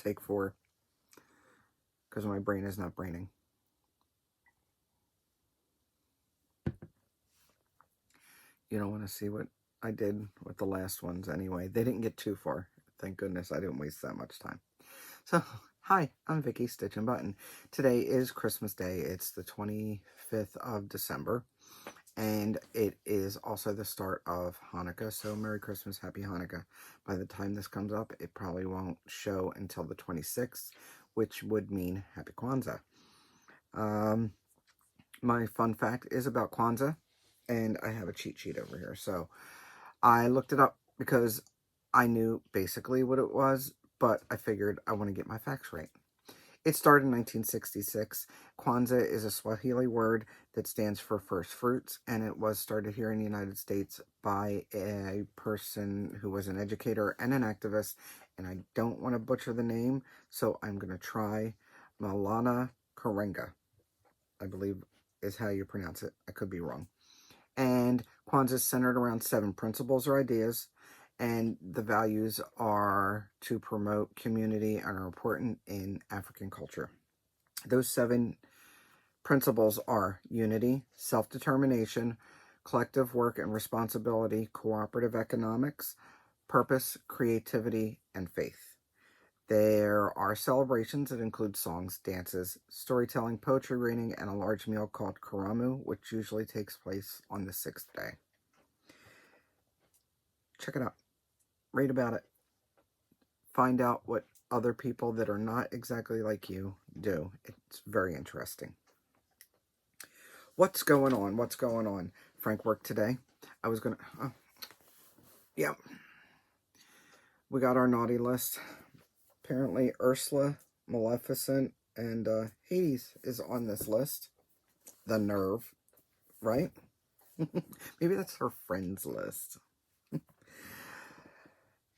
take 4. Because my brain is not braining. You don't want to see what I did with the last ones anyway. They didn't get too far. Thank goodness I didn't waste that much time. So, hi, I'm Vicky Stitchnbutton. Today is Christmas Day. It's the 25th of December. And it is also the start of Hanukkah. So, Merry Christmas, Happy Hanukkah. By the time this comes up, it probably won't show until the 26th, which would mean Happy Kwanzaa. My fun fact is about Kwanzaa. And I have a cheat sheet over here. So I looked it up because I knew basically what it was, but I figured I want to get my facts right. It started in 1966. Kwanzaa is a Swahili word that stands for first fruits, and it was started here in the United States by a person who was an educator and an activist, and I don't want to butcher the name, so I'm going to try Malana Karenga, I believe is how you pronounce it. I could be wrong. And Kwanzaa is centered around 7 principles or ideas, and the values are to promote community and are important in African culture. Those 7 principles are unity, self-determination, collective work and responsibility, cooperative economics, purpose, creativity, and faith. There are celebrations that include songs, dances, storytelling, poetry reading, and a large meal called karamu, which usually takes place on the 6th day. Check it out. Read about it. Find out what other people that are not exactly like you do. It's very interesting. What's going on? What's going on? Frank worked today. I was going to... yeah. We got our naughty list. Apparently, Ursula, Maleficent, and Hades is on this list. The nerve, right? Maybe that's her friends list.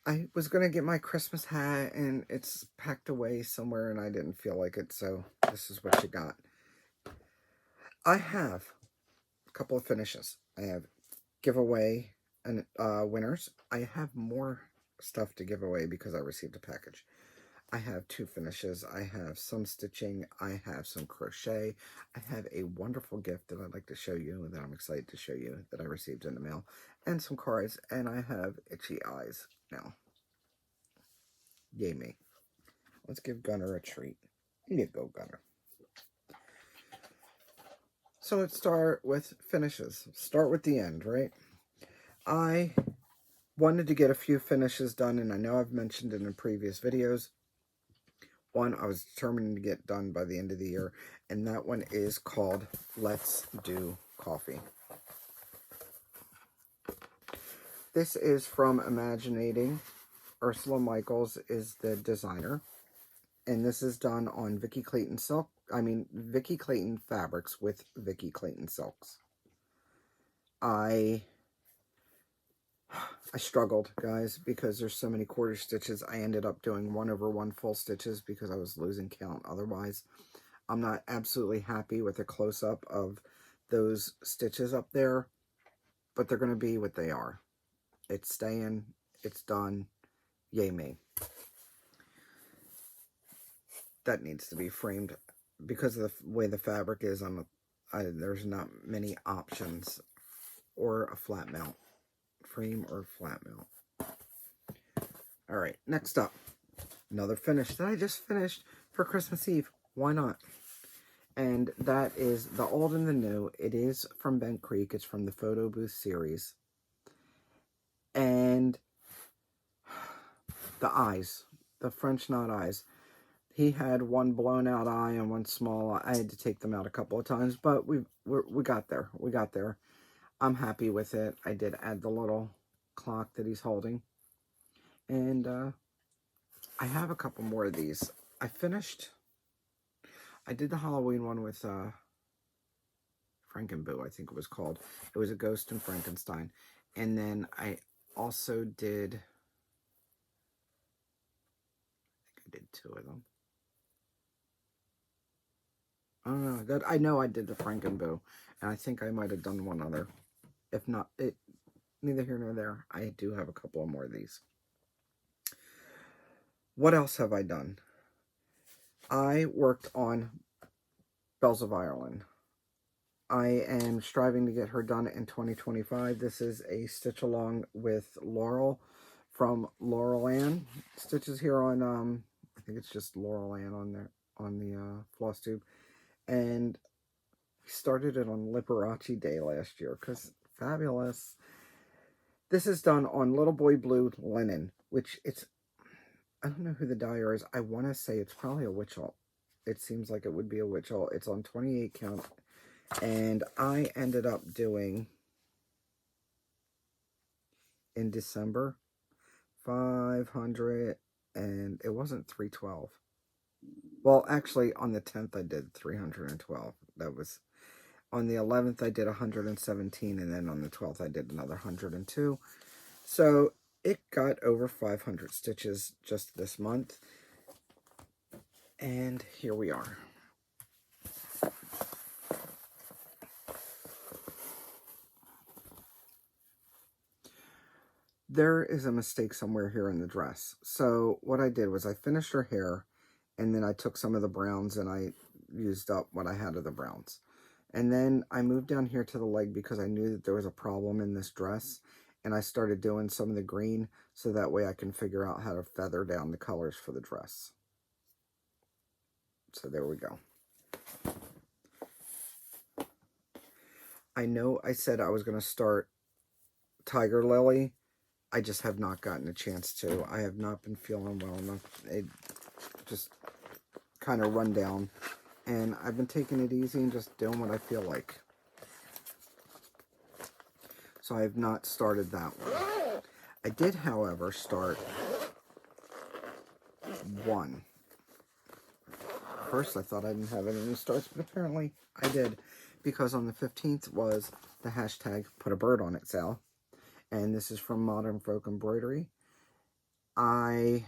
I was going to get my Christmas hat, and it's packed away somewhere, and I didn't feel like it, so this is what you got. I have a couple of finishes. I have giveaway and winners. I have more stuff to give away because I received a package. I have 2 finishes. I have some stitching. I have some crochet. I have a wonderful gift that I'd like to show you, that I'm excited to show you, that I received in the mail, and some cards, and I have itchy eyes now. Yay me. Let's give Gunner a treat. Here you go, Gunner. So let's start with finishes. Start with the end, right? I wanted to get a few finishes done, and I know I've mentioned it in previous videos. One I was determined to get done by the end of the year, and that one is called Let's Do Coffee. This is from Imaginating. Ursula Michaels is the designer, and this is done on Vicky Clayton fabrics with Vicky Clayton silks. I struggled, guys, because there's so many quarter stitches. I ended up doing 1/1 full stitches because I was losing count otherwise. I'm not absolutely happy with a close-up of those stitches up there, but they're going to be what they are. It's staying. It's done. Yay me. That needs to be framed because of the way the fabric is. There's not many options, or a flat mount. Frame or flat mount. Alright, next up, another finish that I just finished for Christmas Eve. Why not? And that is the old and the new. It is from Bent Creek. It's from the Photo Booth series. And the eyes, the French knot eyes. He had one blown out eye and one small eye. I had to take them out a couple of times, but we got there. We got there. I'm happy with it. I did add the little clock that he's holding. And I have a couple more of these. I did the Halloween one with Frankenboo, I think it was called. It was a Ghost and Frankenstein. And then I also did, I think I did 2 of them. I don't know. I know I did the Frankenboo. And I think I might have done one other. If not, neither here nor there. I do have a couple of more of these. What else have I done? I worked on Bells of Ireland. I am striving to get her done in 2025. This is a stitch along with Laurel from Laurel Ann Stitches here on, I think it's just Laurel Ann on there, on the Flosstube. And we started it on Liberace Day last year, because fabulous. This is done on Little Boy Blue linen, which it's, I don't know who the dyer is. I want to say it's probably a Witchell. It seems like it would be a Witchell. It's on 28 count. And I ended up doing, in December, 500, and it wasn't 312. Well, actually, on the 10th, I did 312. That was, on the 11th, I did 117, and then on the 12th, I did another 102. So it got over 500 stitches just this month. And here we are. There is a mistake somewhere here in the dress. So what I did was I finished her hair, and then I took some of the browns and I used up what I had of the browns. And then I moved down here to the leg because I knew that there was a problem in this dress, and I started doing some of the green so that way I can figure out how to feather down the colors for the dress. So there we go. I know I said I was going to start Tiger Lily. I just have not gotten a chance to. I have not been feeling well enough. It just kind of run down. And I've been taking it easy and just doing what I feel like. So I have not started that one. I did, however, start one. First, I thought I didn't have any starts, but apparently I did. Because on the 15th was the hashtag Put a Bird on It sale. And this is from Modern Folk Embroidery. I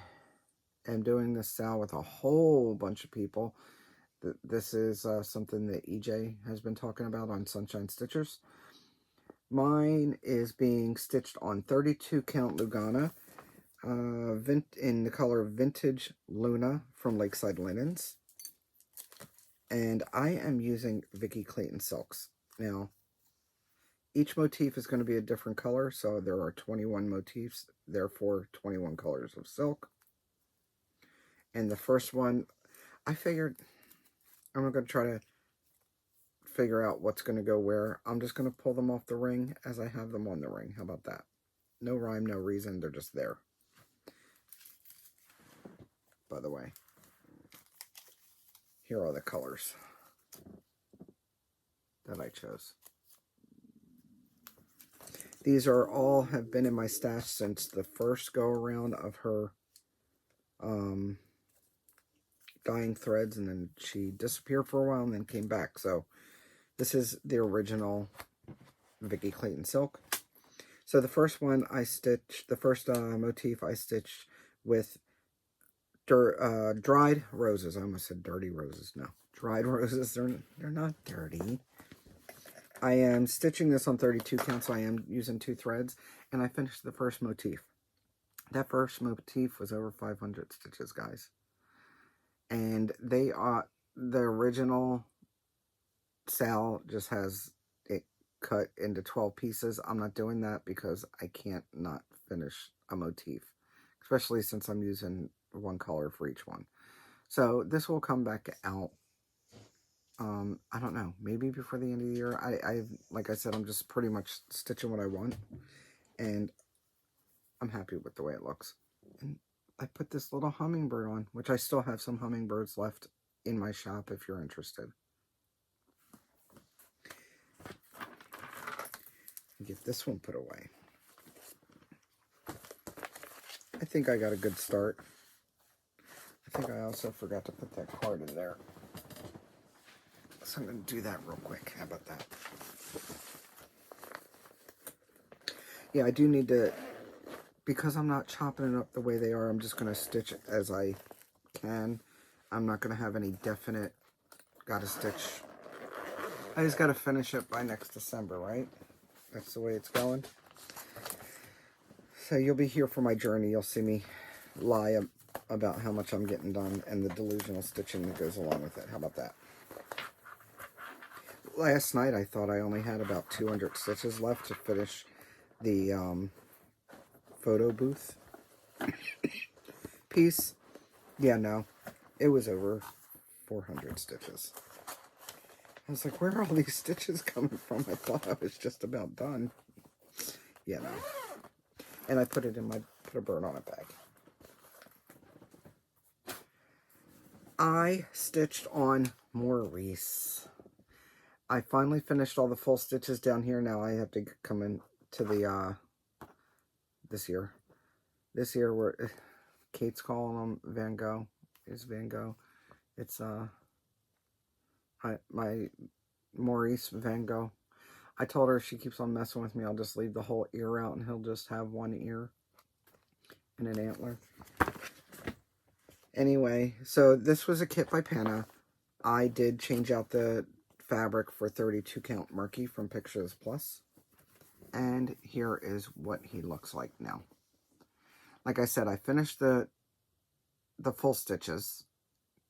am doing this sale with a whole bunch of people. This is something that EJ has been talking about on Sunshine Stitchers. Mine is being stitched on 32 count Lugana in the color Vintage Luna from Lakeside Linens. And I am using Vicky Clayton silks. Now, each motif is going to be a different color, so there are 21 motifs, therefore 21 colors of silk. And the first one, I figured I'm not going to try to figure out what's going to go where. I'm just going to pull them off the ring as I have them on the ring. How about that? No rhyme, no reason, they're just there. By the way, here are the colors that I chose. These are all have been in my stash since the first go around of her dyeing threads, and then she disappeared for a while and then came back. So this is the original Vicky Clayton silk. So the first one I stitched, the first motif I stitched with dried roses. I almost said dirty roses. No, dried roses. They're not dirty. I am stitching this on 32 counts, so I am using 2 threads, and I finished the first motif. That first motif was over 500 stitches, guys. And they are, the original Sal just has it cut into 12 pieces. I'm not doing that because I can't not finish a motif, especially since I'm using one color for each one. So this will come back out. I don't know, maybe before the end of the year. I like I said, I'm just pretty much stitching what I want, and I'm happy with the way it looks. And I put this little hummingbird on, which I still have some hummingbirds left in my shop if you're interested. Get this one put away. I think I got a good start. I think I also forgot to put that card in there. So I'm going to do that real quick. How about that? Yeah, I do need to, because I'm not chopping it up the way they are, I'm just going to stitch as I can. I'm not going to have any definite, got to stitch. I just got to finish it by next December, right? That's the way it's going. So you'll be here for my journey. You'll see me lie about how much I'm getting done and the delusional stitching that goes along with it. How about that? Last night I thought I only had about 200 stitches left to finish the photo booth piece. Yeah, no, it was over 400 stitches. I was like, where are all these stitches coming from? I thought I was just about done. Yeah, no. And I put it in my, put a bird on it bag. I stitched on Maurice. I finally finished all the full stitches down here. Now I have to come in to the, this year. This year, we're, Kate's calling them Van Gogh. Is Van Gogh. It's, my Maurice Van Gogh. I told her if she keeps on messing with me, I'll just leave the whole ear out and he'll just have one ear and an antler. Anyway, so this was a kit by Panna. I did change out the fabric for 32 count Murky from Pictures Plus. And here is what he looks like now. Like I said, I finished the full stitches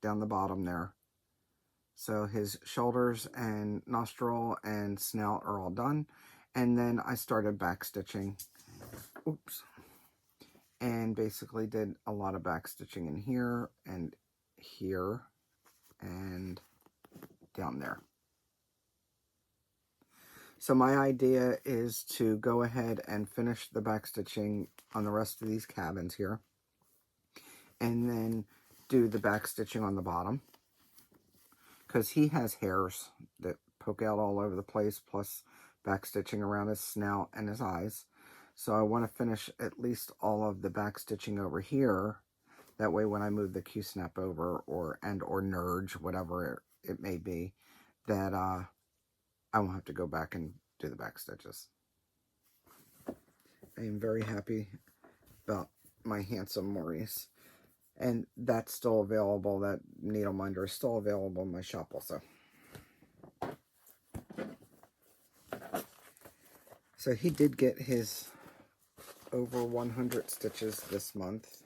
down the bottom there. So his shoulders and nostril and snout are all done. And then I started back stitching. Oops. And basically did a lot of back stitching in here and down there. So my idea is to go ahead and finish the back stitching on the rest of these cabins here. And then do the back stitching on the bottom. Because he has hairs that poke out all over the place, plus back stitching around his snout and his eyes. So I want to finish at least all of the back stitching over here. That way when I move the Q-snap over or nerge, whatever it may be, that I won't have to go back and do the back stitches. I am very happy about my handsome Maurice. And that's still available. That needle minder is still available in my shop also. So he did get his over 100 stitches this month.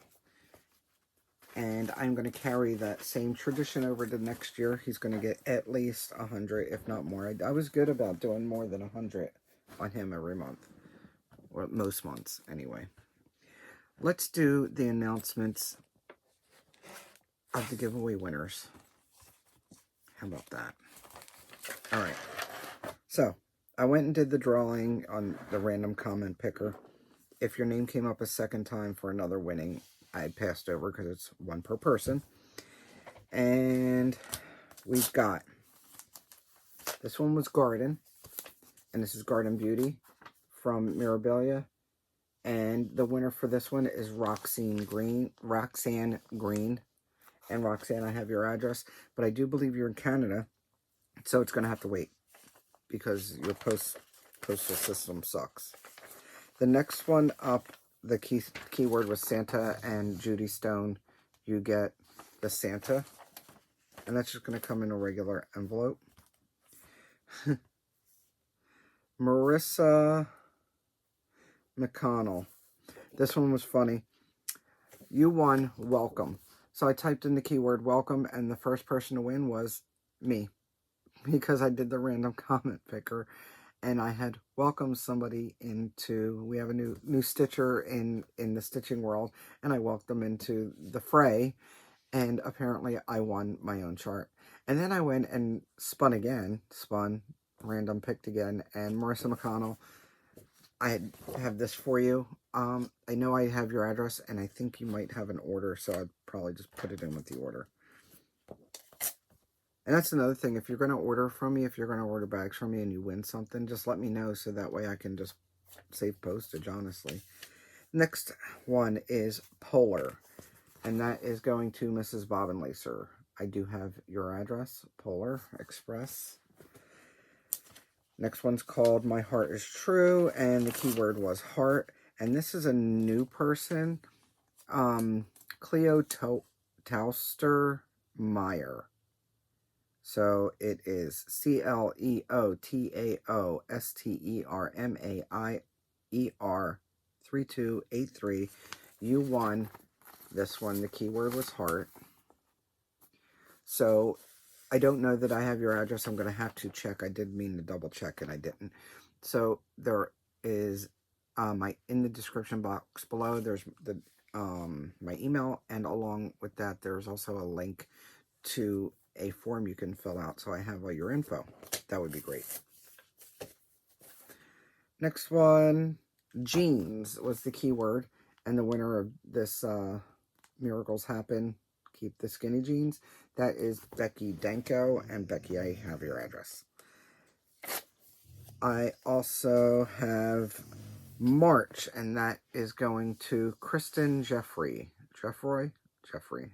And I'm going to carry that same tradition over to next year. He's going to get at least 100, if not more. I was good about doing more than 100 on him every month. Or most months, anyway. Let's do the announcements of the giveaway winners. How about that? All right. So, I went and did the drawing on the random comment picker. If your name came up a second time for another winning, I passed over because it's one per person. And we've got, this one was Garden. And this is Garden Beauty from Mirabilia. And the winner for this one is Roxanne Green. And Roxanne, I have your address, but I do believe you're in Canada, so it's going to have to wait because your postal system sucks. The next one up, the keyword was Santa and Judy Stone. You get the Santa, and that's just going to come in a regular envelope. Marissa McConnell. This one was funny. You won welcome. So I typed in the keyword welcome, and the first person to win was me. Because I did the random comment picker, and I had welcomed somebody into, we have a new stitcher in the stitching world, and I welcomed them into the fray, and apparently I won my own chart. And then I went and spun, random picked again, and Marissa McConnell, I have this for you. I know I have your address, and I think you might have an order, so I'd probably just put it in with the order. And that's another thing. If you're going to order from me, if you're going to order bags from me and you win something, just let me know so that way I can just save postage, honestly. Next one is Polar, and that is going to Mrs. Bobbin Lacer. I do have your address, Polar Express. Next one's called My Heart is True, and the keyword was heart. And this is a new person, Cleo Tauster Meyer. So it is CleoTaosterMaier 3283. You won This one, the keyword was heart. So I don't know that I have your address. I'm going to have to check. I did mean to double check and I didn't. So there is in the description box below, there's the my email, and along with that, there's also a link to a form you can fill out. So I have all your info. That would be great. Next one, jeans was the keyword, and the winner of this Miracles Happen, Keep the Skinny Jeans, that is Becky Danko. And Becky, I have your address. I also have March, and that is going to Kristen Jeffrey. Jeffroy? Jeffrey.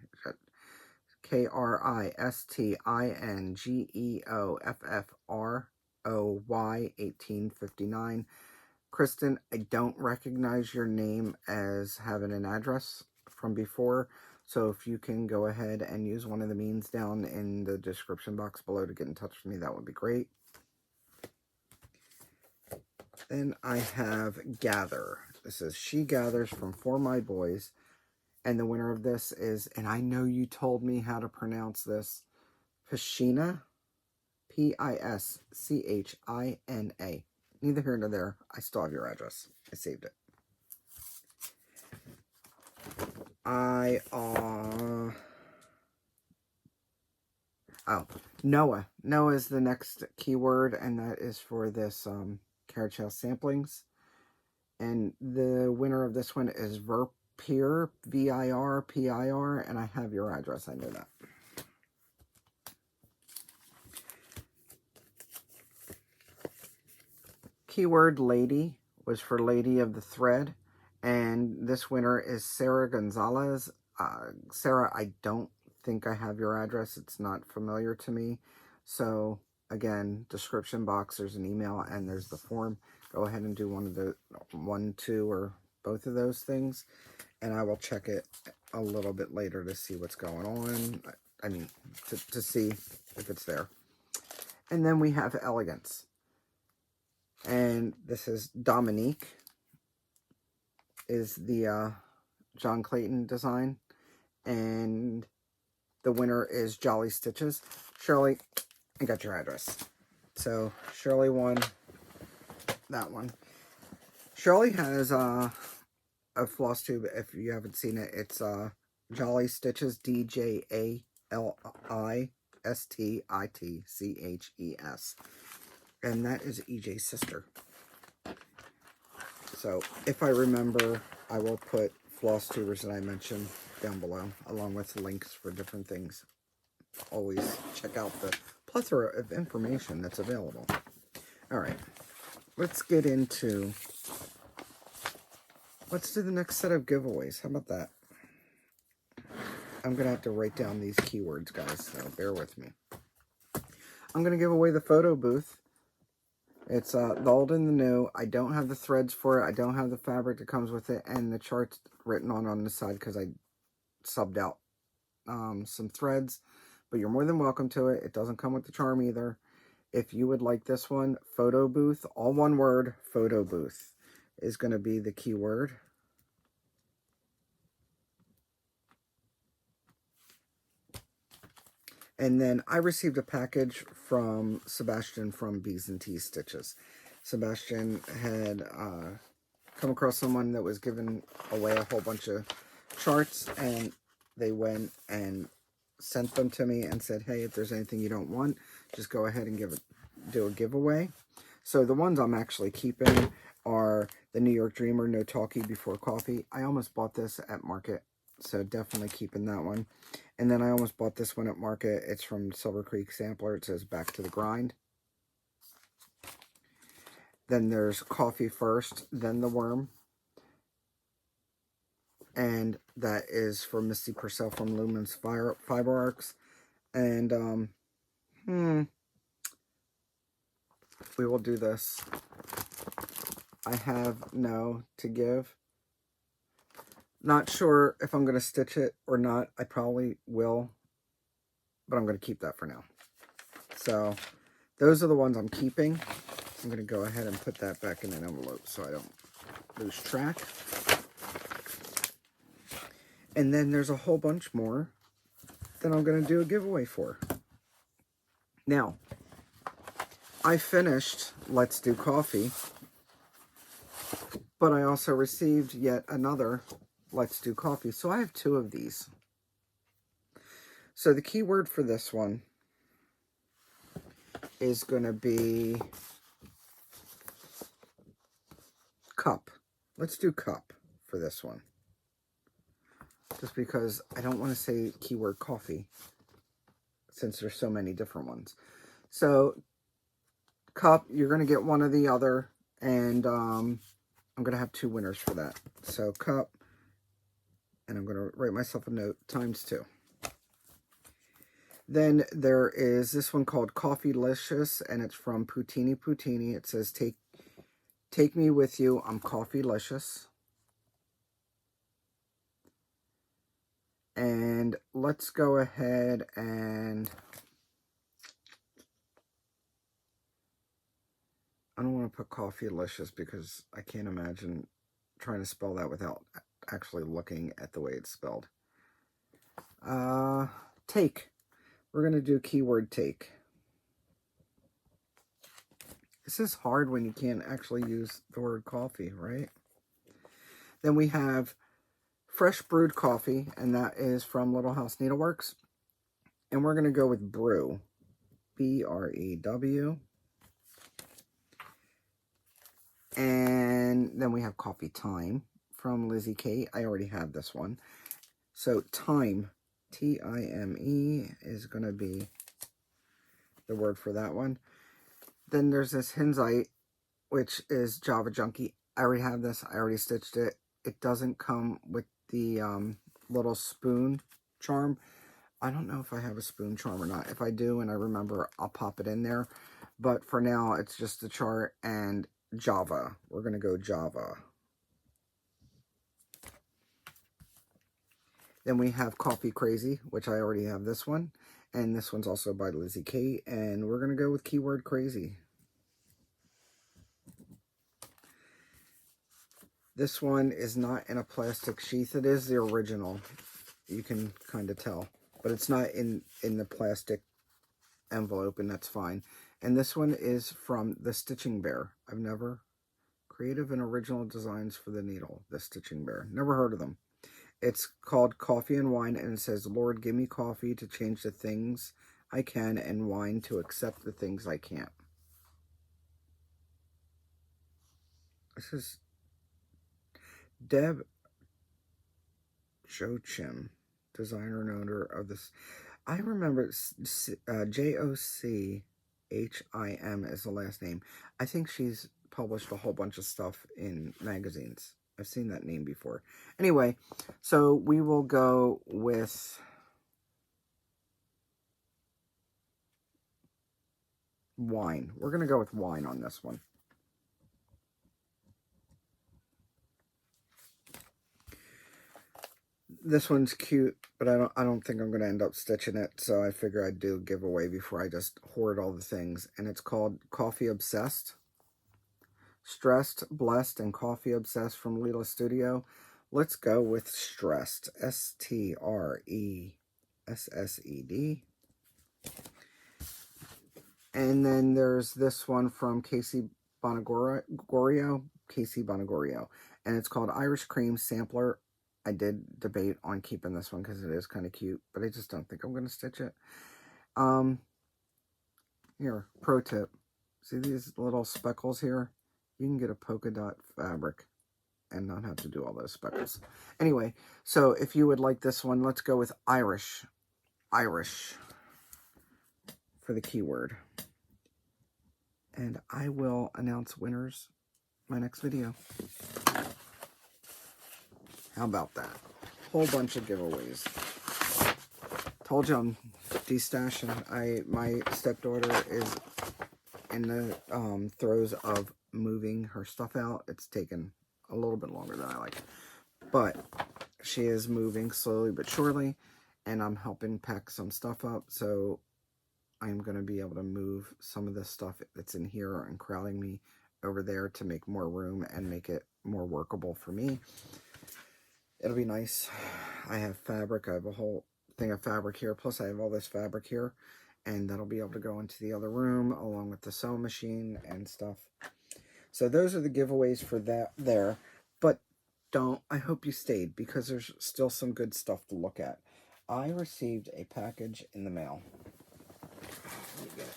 KRISTINGEOFFROY 1859. Kristen, I don't recognize your name as having an address from before, so if you can go ahead and use one of the means down in the description box below to get in touch with me, that would be great. Then I have Gather. This is She Gathers from For My Boys. And the winner of this is, and I know you told me how to pronounce this, Pishina. P-I-S-C-H-I-N-A. Neither here nor there. I still have your address. I saved it. Noah. Noah is the next keyword, and that is for this Carriage House Samplings. And the winner of this one is Virpir, V-I-R-P-I-R, and I have your address. I know that. Keyword Lady was for Lady of the Thread, and this winner is Sarah Gonzalez. Sarah, I don't think I have your address. It's not familiar to me. So again, description box, there's an email and there's the form. Go ahead and do one, two, or both of those things, and I will check it a little bit later to see what's going on. I mean, to see if it's there. And then we have Elegance. And this is Dominique, is the John Clayton design. And the winner is Jolly Stitches. Shirley, I got your address. So Shirley won that one. Shirley has a Flosstube. If you haven't seen it, it's Jolly Stitches, DJALISTITCHES. And that is EJ's sister. So, if I remember, I will put Flosstubers that I mentioned down below, along with links for different things. Always check out the plethora of information that's available. Alright, let's get into... Let's do the next set of giveaways. How about that? I'm going to have to write down these keywords, guys, so bear with me. I'm going to give away the photo booth. It's the old and the new. I don't have the threads for it. I don't have the fabric that comes with it. And the chart's written on the side because I subbed out some threads. But you're more than welcome to it. It doesn't come with the charm either. If you would like this one, photo booth, all one word, photo booth, is going to be the keyword. And then I received a package from Sebastian from Bees and Tees Stitches. Sebastian had come across someone that was giving away a whole bunch of charts, and they went and sent them to me and said, hey, if there's anything you don't want, just go ahead and do a giveaway. So the ones I'm actually keeping are the New York Dreamer, No Talkie Before Coffee. I almost bought this at Market, so definitely keeping that one. And then I almost bought this one at Market. It's from Silver Creek Sampler. It says Back to the Grind. Then there's Coffee First, then the Worm. And that is for Misty Purcell from Lumen's Fiber Arcs. And, we will do this. I have no to give. Not sure if I'm going to stitch it or not. I probably will, but I'm going to keep that for now. So those are the ones I'm keeping. I'm going to go ahead and put that back in an envelope so I don't lose track. And then there's a whole bunch more that I'm going to do a giveaway for. Now, I finished Let's Do Coffee, but I also received yet another Let's Do Coffee. So I have 2 of these. So the keyword for this one is going to be cup. Let's do cup for this one. Just because I don't want to say keyword coffee, since there's so many different ones. So cup, you're going to get one or the other, and I'm going to have 2 winners for that. So cup, and I'm going to write myself a note, ×2. Then there is this one called Coffeelicious, and it's from Poutini Poutini. It says, take me with you, I'm Coffeelicious. And let's go ahead and... I don't want to put Coffeelicious because I can't imagine trying to spell that without actually looking at the way it's spelled. Take. We're going to do keyword take. This is hard when you can't actually use the word coffee, right? Then we have Fresh Brewed Coffee, and that is from Little House Needleworks. And we're going to go with Brew. B-R-E-W. And then we have Coffee Time from Lizzie Kate. I already have this one. So Time, T-I-M-E, is going to be the word for that one. Then there's this Hinzite, which is Java Junkie. I already have this. I already stitched it. It doesn't come with the little spoon charm. I don't know if I have a spoon charm or not. If I do and I remember, I'll pop it in there. But for now, it's just the chart and Java. We're going to go Java. Then we have Coffee Crazy, which I already have this one. And this one's also by Lizzie Kate. And we're going to go with keyword crazy. This one is not in a plastic sheath. It is the original. You can kind of tell. But it's not in the plastic envelope, and that's fine. And this one is from the Stitching Bear. I've never... Creative and original designs for the needle. The Stitching Bear. Never heard of them. It's called Coffee and Wine, and it says, Lord, give me coffee to change the things I can, and wine to accept the things I can't. This is Deb Jochim, designer and owner of this. I remember J-O-C-H-I-M is the last name. I think she's published a whole bunch of stuff in magazines. I've seen that name before. Anyway, so we will go with wine. We're going to go with wine on this one. This one's cute, but I don't think I'm going to end up stitching it, so I figure I'd do a giveaway before I just hoard all the things. And it's called Coffee Obsessed. Stressed, Blessed, and Coffee Obsessed from Lila Studio. Let's go with Stressed. S-T-R-E-S-S-E-D. And then there's this one from Casey Bonagorio. And it's called Irish Cream Sampler. I did debate on keeping this one because it is kind of cute, but I just don't think I'm going to stitch it. Here, pro tip. See these little speckles here? You can get a polka dot fabric and not have to do all those speckles. Anyway, so if you would like this one, let's go with Irish. Irish for the keyword. And I will announce winners in my next video. How about that? Whole bunch of giveaways. Told you I'm destashing. My stepdaughter is in the throes of moving her stuff out. It's taken a little bit longer than I like. But she is moving slowly but surely. And I'm helping pack some stuff up. So I'm going to be able to move some of the stuff that's in here and crowding me over there to make more room and make it more workable for me. It'll be nice. I have fabric. I have a whole thing of fabric here. Plus I have all this fabric here. And that'll be able to go into the other room along with the sewing machine and stuff. So those are the giveaways for that there. But I hope you stayed because there's still some good stuff to look at. I received a package in the mail. Let me get it.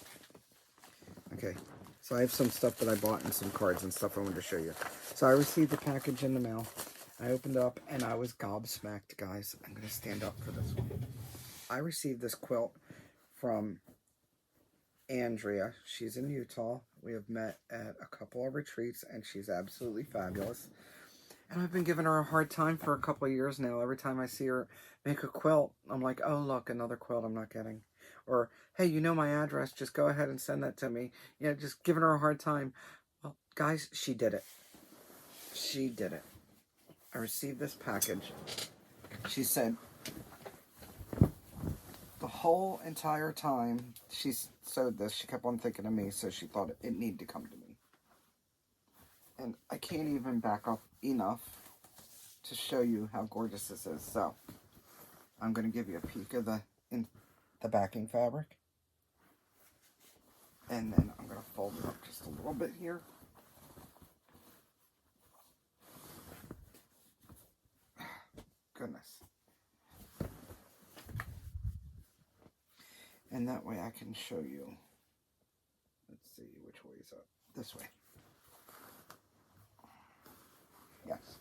Okay. So I have some stuff that I bought and some cards and stuff I wanted to show you. So I received a package in the mail. I opened it up and I was gobsmacked, guys. I'm going to stand up for this one. I received this quilt from Andrea. She's in Utah. We have met at a couple of retreats and she's absolutely fabulous. And I've been giving her a hard time for a couple of years now. Every time I see her make a quilt, I'm like, oh, look, another quilt I'm not getting. Or, hey, you know my address. Just go ahead and send that to me. You know, just giving her a hard time. Well, guys, she did it. She did it. I received this package. She said the whole entire time she sewed this, she kept on thinking of me, so she thought it needed to come to me. And I can't even back up enough to show you how gorgeous this is. So I'm going to give you a peek of the backing fabric. And then I'm going to fold it up just a little bit here. Goodness. And that way I can show you. Let's see which way is up. This way. Yes.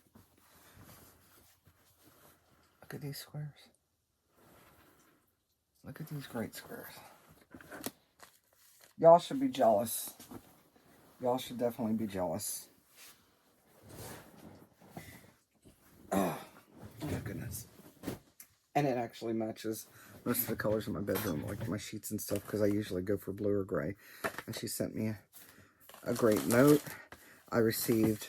Look at these squares. Look at these great squares. Y'all should be jealous. Y'all should definitely be jealous. Oh my goodness. And it actually matches most of the colors in my bedroom, like my sheets and stuff, because I usually go for blue or gray. And she sent me a great note. I received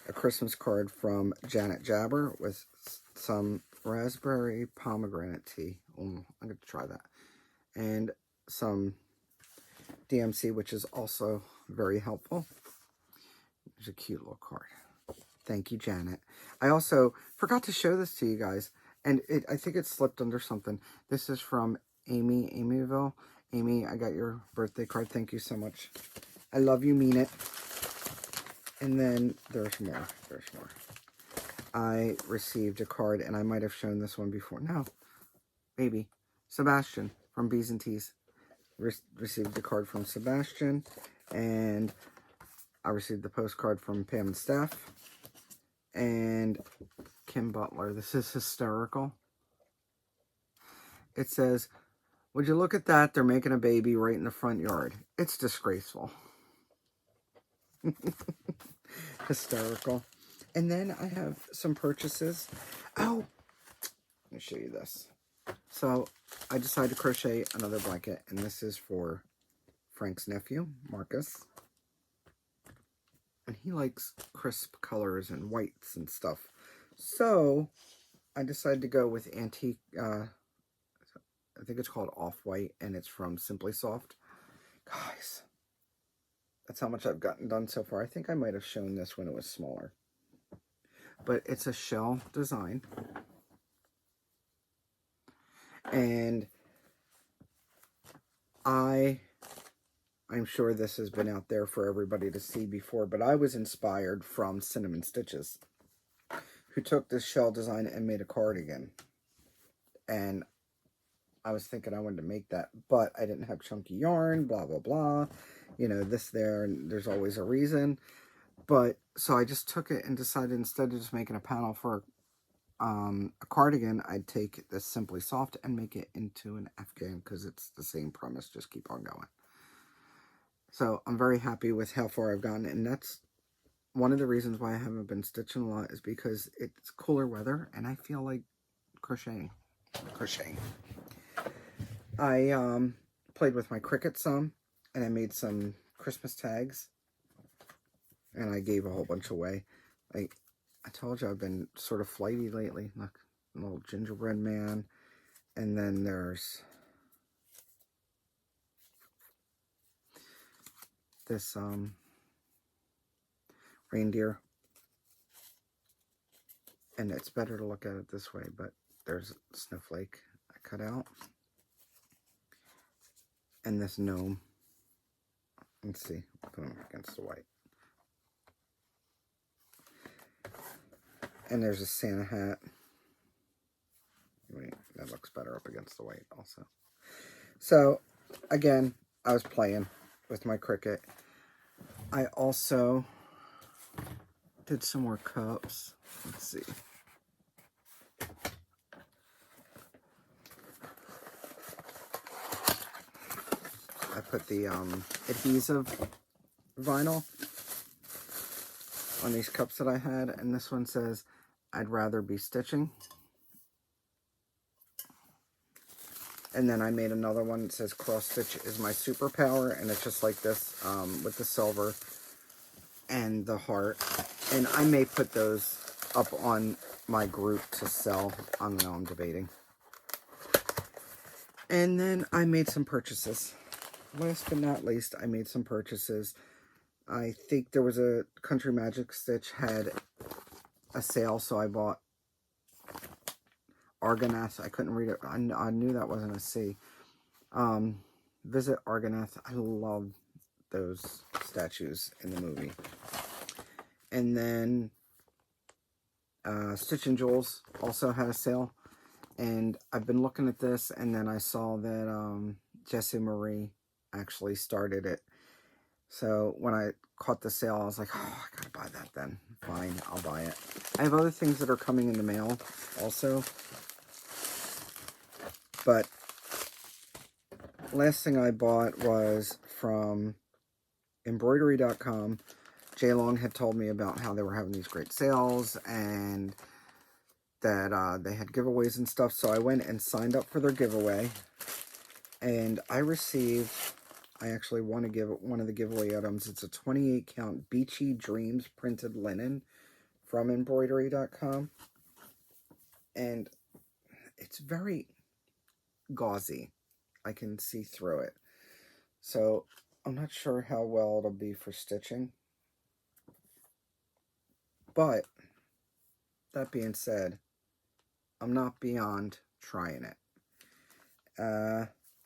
a Christmas card from Janet Jabber with some raspberry pomegranate tea. I'm going to try that. And some DMC, which is also very helpful. There's a cute little card. Thank you, Janet. I also forgot to show this to you guys, and I think it slipped under something. This is from Amyville. Amy, I got your birthday card. Thank you so much. I love you, mean it. And then there's more. There's more. I received a card, and I might have shown this one before. No, maybe. Sebastian from B's and T's. Received a card from Sebastian, and I received the postcard from Pam and Steph, and Kim Butler. This is hysterical. It says, would you look at that? They're making a baby right in the front yard. It's disgraceful. Hysterical. And then I have some purchases. Oh, let me show you this. So I decided to crochet another blanket, and this is for Frank's nephew, Marcus. And he likes crisp colors and whites and stuff. So I decided to go with antique, I think it's called Off-White, and it's from Simply Soft. Guys, that's how much I've gotten done so far. I think I might have shown this when it was smaller. But it's a shell design. And I'm sure this has been out there for everybody to see before, but I was inspired from Cinnamon Stitches, who took this shell design and made a cardigan. And I was thinking I wanted to make that, but I didn't have chunky yarn, blah, blah, blah. You know, this, there, and there's always a reason. But, so I just took it and decided instead of just making a panel for a cardigan, I'd take this Simply Soft and make it into an afghan, because it's the same premise, just keep on going. So I'm very happy with how far I've gotten, and that's one of the reasons why I haven't been stitching a lot, is because it's cooler weather and I feel like crocheting. I played with my Cricut some, and I made some Christmas tags, and I gave a whole bunch away. Like I told you, I've been sort of flighty lately. Look, a little gingerbread man, and then there's this reindeer, And it's better to look at it this way, but there's a snowflake I cut out. And this gnome. Let's see. Put them against the white. And there's a Santa hat. Wait, that looks better up against the white also. So, again, I was playing with my Cricut. I also did some more cups. Let's see. I put the adhesive vinyl on these cups that I had, and this one says, I'd rather be stitching. And then I made another one that says cross stitch is my superpower, and it's just like this with the silver and the heart. And I may put those up on my group to sell. I don't know, I'm debating. And then I made some purchases. Last but not least, I made some purchases. I think there was a CountryMagicStitch had a sale, so I bought Argonath. I couldn't read it. I knew that wasn't a C. Visit Argonath. I love those statues in the movie. And then Stitch and Jules also had a sale. And I've been looking at this, and then I saw that Jessie Marie actually started it. So when I caught the sale, I was like, oh, I gotta buy that then. Fine, I'll buy it. I have other things that are coming in the mail also. But last thing I bought was from embroidery.com. Jay Long had told me about how they were having these great sales and that they had giveaways and stuff. So I went and signed up for their giveaway. And I received, I actually want to give one of the giveaway items. It's a 28 count Beachy Dreams printed linen from embroidery.com. And it's very gauzy. I can see through it. So I'm not sure how well it'll be for stitching. But that being said, I'm not beyond trying it.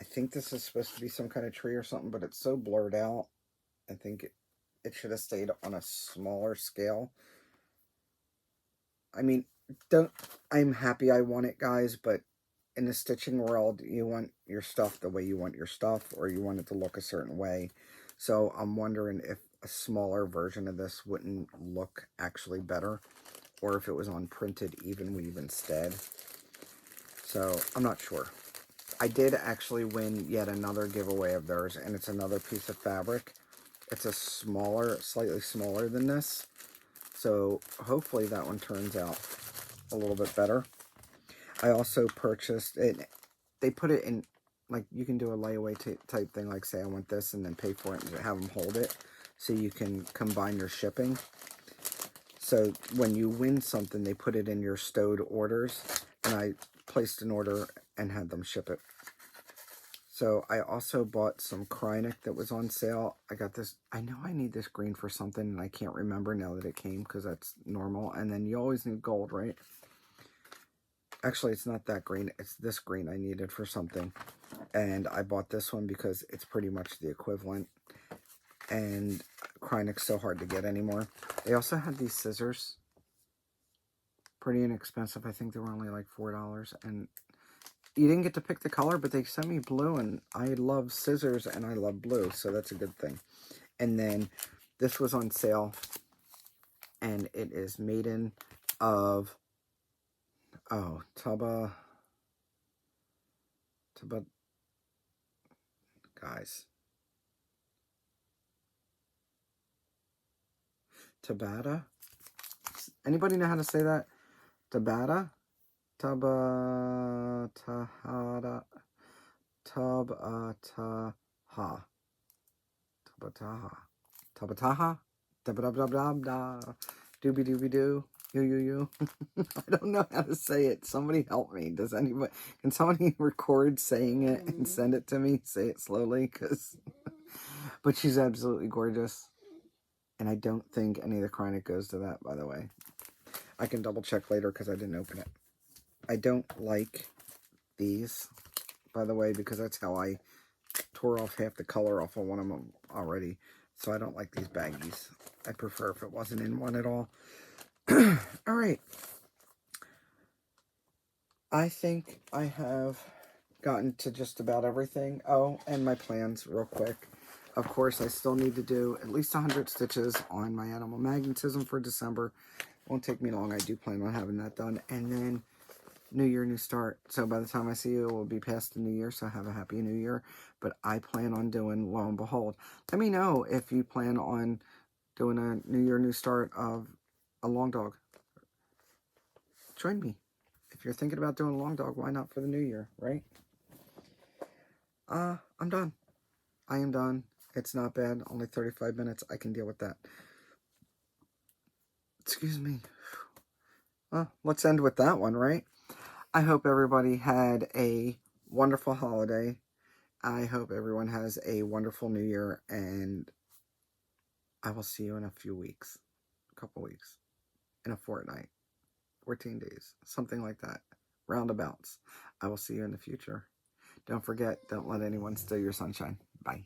I think this is supposed to be some kind of tree or something, but it's so blurred out. I think it should have stayed on a smaller scale. I mean, I'm happy I want it, guys, but in the stitching world, you want your stuff the way you want your stuff, or you want it to look a certain way. So I'm wondering if a smaller version of this wouldn't look actually better, or if it was on printed even weave instead. So I'm not sure. I did actually win yet another giveaway of theirs, and it's another piece of fabric. It's a smaller, slightly smaller than this. So hopefully that one turns out a little bit better. I also purchased it. They put it in, like, you can do a layaway type thing, like say I want this and then pay for it and have them hold it so you can combine your shipping. So when you win something, they put it in your stowed orders, and I placed an order and had them ship it. So I also bought some Krynic that was on sale. I got this. I know I need this green for something, and I can't remember now that it came because that's normal. And then you always need gold, right? Actually, it's not that green. It's this green I needed for something. And I bought this one because it's pretty much the equivalent. And Krynic's so hard to get anymore. They also had these scissors. Pretty inexpensive. I think they were only like $4. And you didn't get to pick the color, but they sent me blue. And I love scissors and I love blue. So that's a good thing. And then this was on sale. And it is Maiden of... Oh, Tuba, guys. Tabata? Anybody know how to say that? Tabata? Tahada. Tabataha. Tabataha? Dabba-dabba-dabba-da. Doobie-doobie-doo. You. I don't know how to say it. Somebody help me. Can somebody record saying it and send it to me? Say it slowly, but she's absolutely gorgeous. And I don't think any of the Krynic goes to that, by the way. I can double check later because I didn't open it. I don't like these, by the way, because that's how I tore off half the color off of one of them already. So I don't like these baggies. I prefer if it wasn't in one at all. All right. I think I have gotten to just about everything. Oh, and my plans real quick. Of course, I still need to do at least 100 stitches on my animal magnetism for December. Won't take me long. I do plan on having that done. And then New Year, new start. So by the time I see you, it will be past the New Year. So have a happy New Year. But I plan on doing, lo and behold. Let me know if you plan on doing a New Year, new start of a long dog. Join me. If you're thinking about doing a long dog, why not for the New Year, right? I'm done. I am done. It's not bad. Only 35 minutes. I can deal with that. Excuse me. Let's end with that one, right? I hope everybody had a wonderful holiday. I hope everyone has a wonderful New Year, and I will see you in a few weeks, a couple weeks, in a fortnight, 14 days, something like that, roundabouts. I will see you in the future. Don't forget, don't let anyone steal your sunshine. Bye.